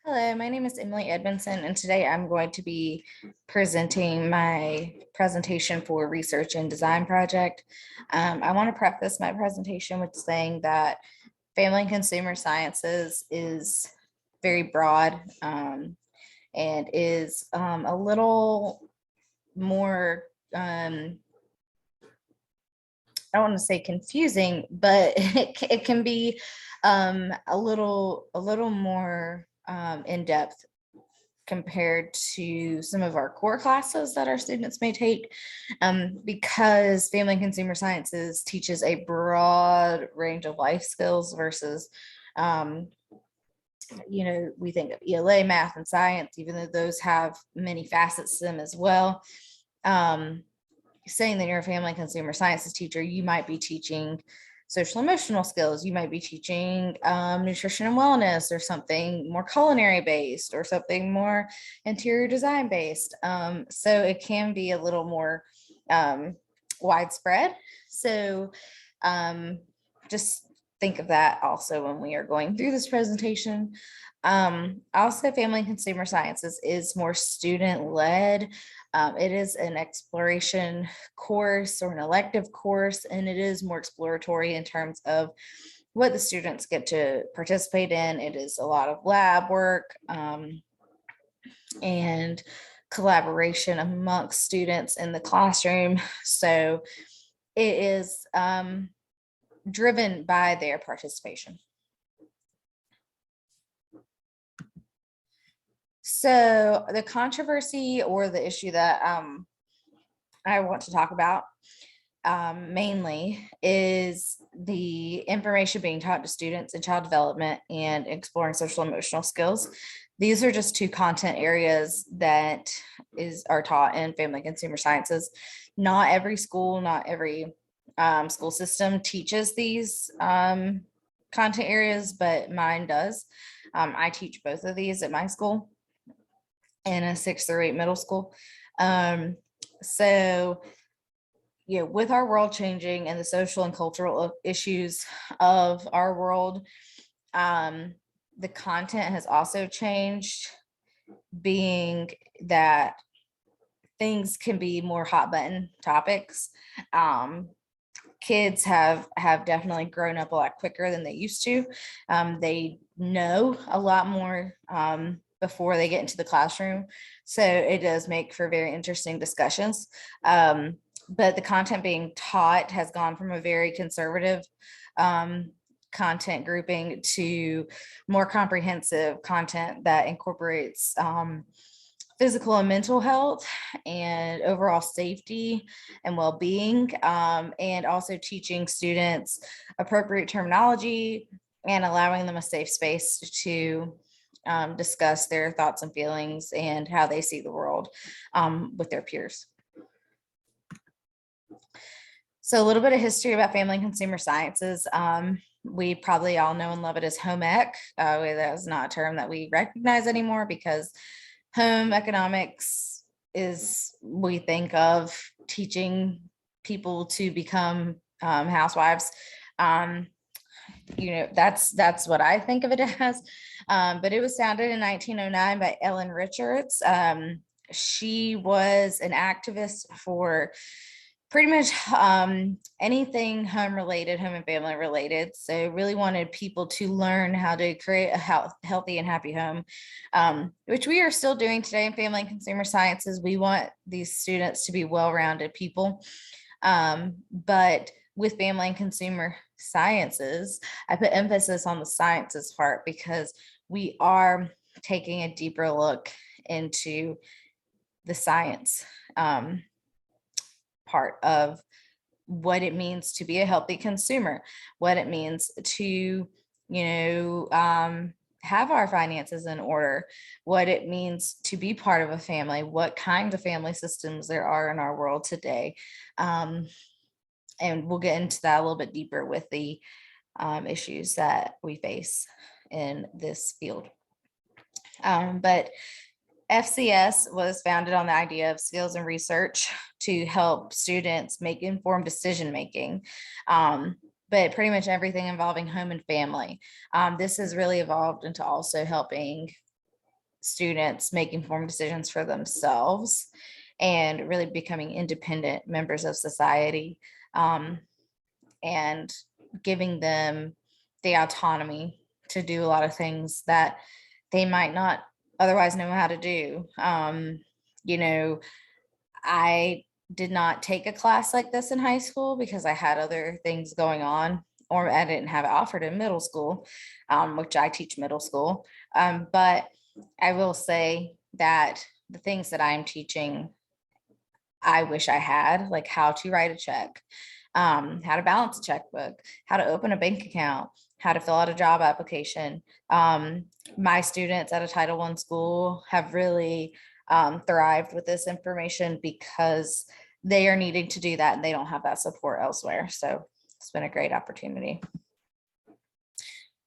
Hello, my name is Emily Edmondson, and today I'm going to be presenting my presentation for research and design project. I want to preface my presentation with saying that family and consumer sciences is very broad and is a little more, I don't want to say confusing, but it can be a little more in depth compared to some of our core classes that our students may take, because family and consumer sciences teaches a broad range of life skills versus, um, we think of ELA, math, and science, even though those have many facets to them as well. Saying that you're a family and consumer sciences teacher, you might be teaching social emotional skills, you might be teaching nutrition and wellness, or something more culinary based, or something more interior design based. So it can be a little more widespread. So just think of that also when we are going through this presentation. Also, family and consumer sciences is more student led. It is an exploration course or an elective course, and it is more exploratory in terms of what the students get to participate in. It is a lot of lab work and collaboration amongst students in the classroom. So it is driven by their participation. So the controversy or the issue that I want to talk about mainly is the information being taught to students in child development and exploring social emotional skills. These are just two content areas that are taught in family and consumer sciences. Not every school, not every school system teaches these content areas, but mine does. I teach both of these at my school in a 6th through 8 middle school. So, with our world changing and the social and cultural issues of our world, the content has also changed, being that things can be more hot button topics. Kids have definitely grown up a lot quicker than they used to. They know a lot more before they get into the classroom. So it does make for very interesting discussions. But the content being taught has gone from a very conservative content grouping to more comprehensive content that incorporates physical and mental health and overall safety and well-being, and also teaching students appropriate terminology and allowing them a safe space to discuss their thoughts and feelings and how they see the world with their peers. So a little bit of history about family and consumer sciences. We probably all know and love it as home ec. That is not a term that we recognize anymore, because home economics is, we think of teaching people to become housewives. That's what I think of it as. But it was founded in 1909 by Ellen Richards. She was an activist for pretty much anything home related, home and family related. So really wanted people to learn how to create a healthy and happy home, which we are still doing today in family and consumer sciences. We want these students to be well-rounded people. But with family and consumer sciences, I put emphasis on the sciences part because we are taking a deeper look into the science part of what it means to be a healthy consumer, what it means to, have our finances in order, what it means to be part of a family, what kind of family systems there are in our world today. And we'll get into that a little bit deeper with the issues that we face in this field. But FCS was founded on the idea of skills and research to help students make informed decision making, but pretty much everything involving home and family. This has really evolved into also helping students make informed decisions for themselves and really becoming independent members of society, and giving them the autonomy to do a lot of things that they might not otherwise know how to do. You know, I did not take a class like this in high school because I had other things going on, or I didn't have it offered in middle school, which I teach middle school. But I will say that the things that I'm teaching, I wish I had, like how to write a check, how to balance a checkbook, how to open a bank account, how to fill out a job application. My students at a Title I school have really thrived with this information because they are needing to do that and they don't have that support elsewhere. So it's been a great opportunity.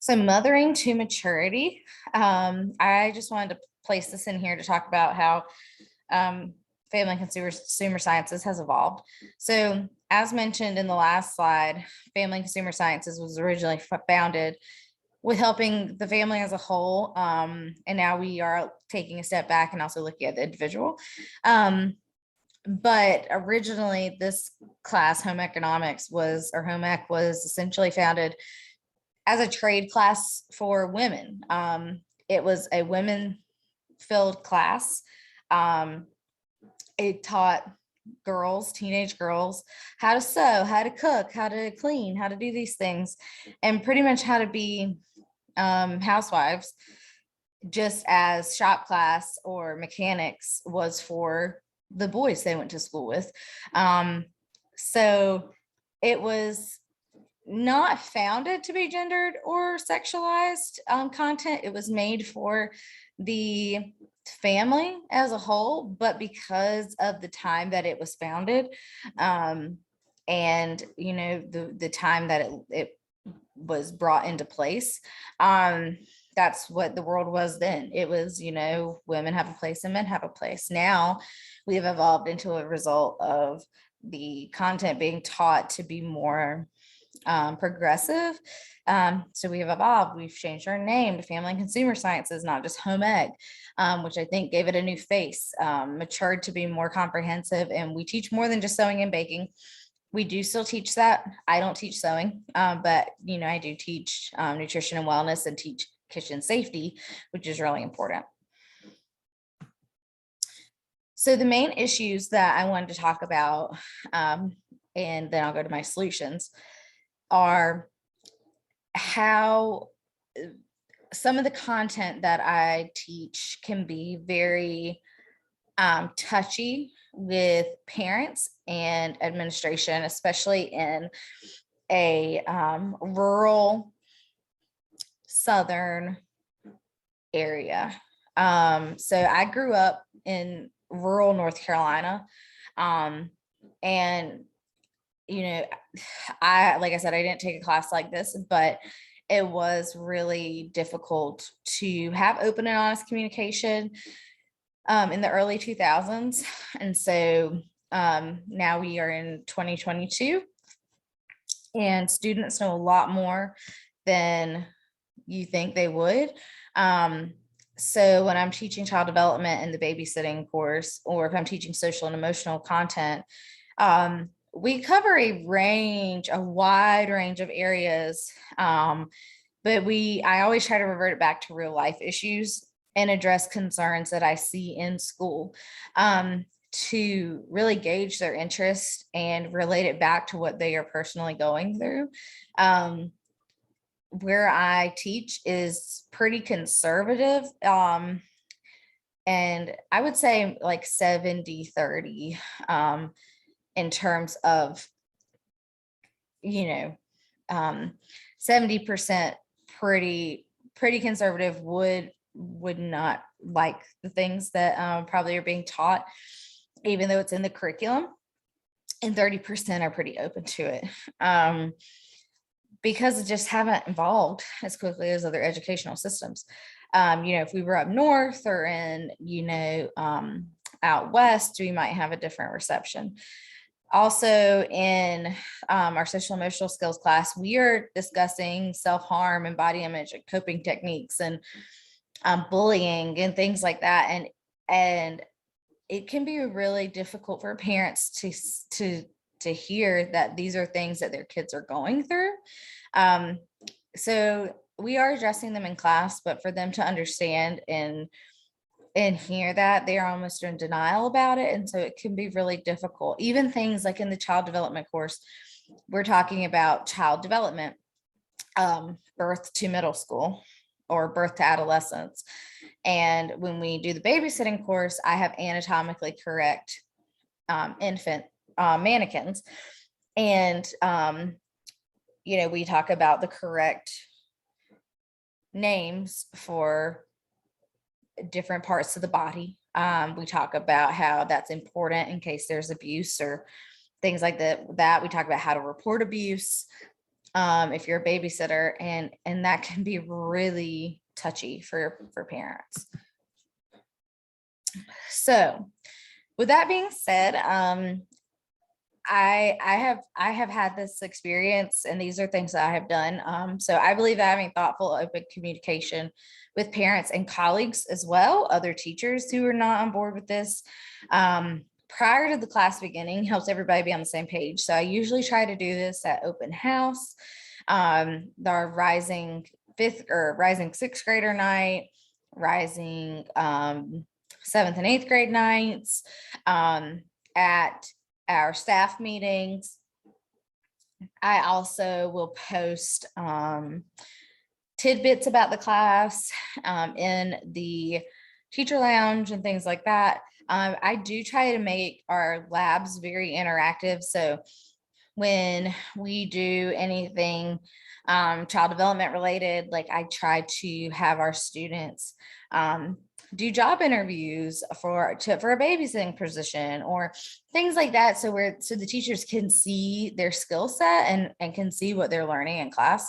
So mothering to maturity. I just wanted to place this in here to talk about how family and consumer sciences has evolved. So as mentioned in the last slide, family and consumer sciences was originally founded with helping the family as a whole. And now we are taking a step back and also looking at the individual. But originally this class, home economics home ec was essentially founded as a trade class for women. It was a women filled class. It taught girls, teenage girls, how to sew, how to cook, how to clean, how to do these things, and pretty much how to be housewives, just as shop class or mechanics was for the boys they went to school with. So it was not founded to be gendered or sexualized content. It was made for the family as a whole, but because of the time that it was founded, and you know, the time that it was brought into place, that's what the world was then. It was, you know, women have a place and men have a place. Now we have evolved into a result of the content being taught to be more progressive. So we have evolved. We've changed our name to Family and Consumer Sciences, not just home ec, which I think gave it a new face, matured to be more comprehensive. And we teach more than just sewing and baking. We do still teach that. I don't teach sewing, but you know, I do teach nutrition and wellness and teach kitchen safety, which is really important. So the main issues that I wanted to talk about, and then I'll go to my solutions, are how some of the content that I teach can be very touchy with parents and administration, especially in a rural southern area. So I grew up in rural North Carolina, and you know, like I said, I didn't take a class like this, but it was really difficult to have open and honest communication in the early 2000s. And so now we are in 2022 and students know a lot more than you think they would. So when I'm teaching child development in the babysitting course, or if I'm teaching social and emotional content, we cover a wide range of areas. But I always try to revert it back to real life issues and address concerns that I see in school, to really gauge their interest and relate it back to what they are personally going through. Where I teach is pretty conservative. And I would say like 70-30, in terms of, you know, 70% pretty conservative, would not like the things that probably are being taught, even though it's in the curriculum, and 30% are pretty open to it, because it just haven't evolved as quickly as other educational systems. You know, if we were up north or in, you know, out west, we might have a different reception. Also in our social emotional skills class, we are discussing self-harm and body image and coping techniques. And bullying and things like that. And it can be really difficult for parents to hear that these are things that their kids are going through. So we are addressing them in class, but for them to understand and hear that, they are almost in denial about it. And so it can be really difficult. Even things like in the child development course, we're talking about child development, birth to middle school or birth to adolescence. And when we do the babysitting course, I have anatomically correct infant mannequins. And, we talk about the correct names for different parts of the body. We talk about how that's important in case there's abuse or things like that. We talk about how to report abuse if you're a babysitter, and that can be really touchy for parents. So with that being said, I have had this experience, and these are things that I have done. So I believe that having thoughtful, open communication with parents and colleagues as well, other teachers who are not on board with this, prior to the class beginning, helps everybody be on the same page. So I usually try to do this at open house, our rising sixth grader night, rising 7th and 8th grade nights, at our staff meetings. I also will post tidbits about the class in the teacher lounge and things like that. I do try to make our labs very interactive. So when we do anything child development related, like I try to have our students do job interviews for a babysitting position or things like that. So the teachers can see their skill set and can see what they're learning in class.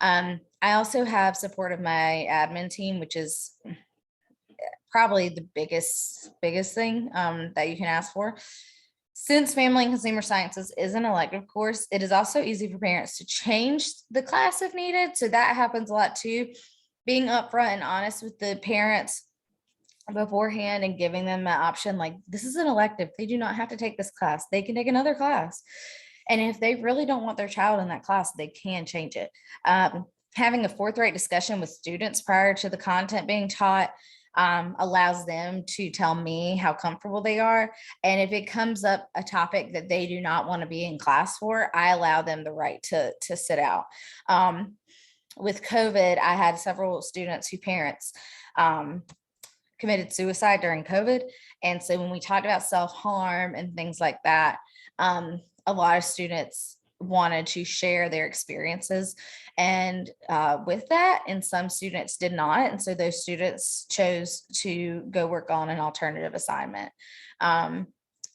I also have support of my admin team, which is probably the biggest thing that you can ask for. Since Family and Consumer Sciences is an elective course, it is also easy for parents to change the class if needed. So that happens a lot too. Being upfront and honest with the parents beforehand and giving them an option, like, this is an elective. They do not have to take this class. They can take another class. And if they really don't want their child in that class, they can change it. Having a forthright discussion with students prior to the content being taught allows them to tell me how comfortable they are. And if it comes up a topic that they do not want to be in class for, I allow them the right to sit out. With COVID, I had several students whose parents committed suicide during COVID. And so when we talked about self-harm and things like that, a lot of students wanted to share their experiences and with that, and some students did not. And so those students chose to go work on an alternative assignment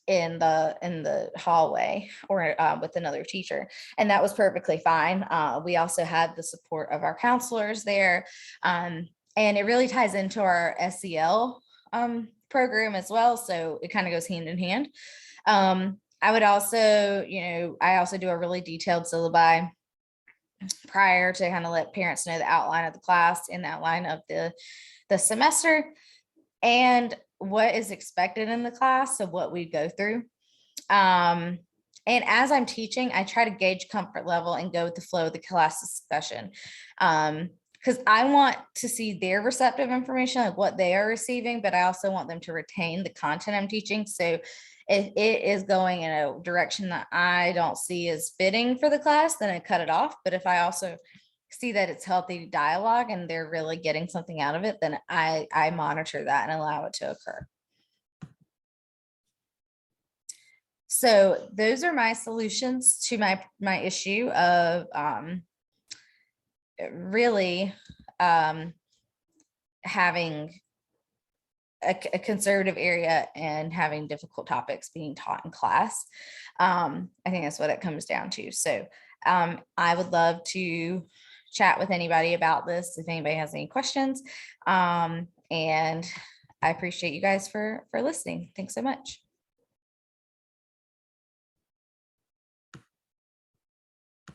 in the hallway or with another teacher. And that was perfectly fine. We also had the support of our counselors there. And it really ties into our SEL program as well. So it kind of goes hand in hand. I would also, I also do a really detailed syllabi prior to kind of let parents know the outline of the class and the outline of the semester and what is expected in the class. So what we go through. And as I'm teaching, I try to gauge comfort level and go with the flow of the class discussion. Because I want to see their receptive information, like what they are receiving, but I also want them to retain the content I'm teaching. So if it is going in a direction that I don't see as fitting for the class, then I cut it off. But if I also see that it's healthy dialogue and they're really getting something out of it, then I monitor that and allow it to occur. So those are my solutions to my issue of really having a conservative area and having difficult topics being taught in class. I think that's what it comes down to. So I would love to chat with anybody about this if anybody has any questions. And I appreciate you guys for listening. Thanks so much.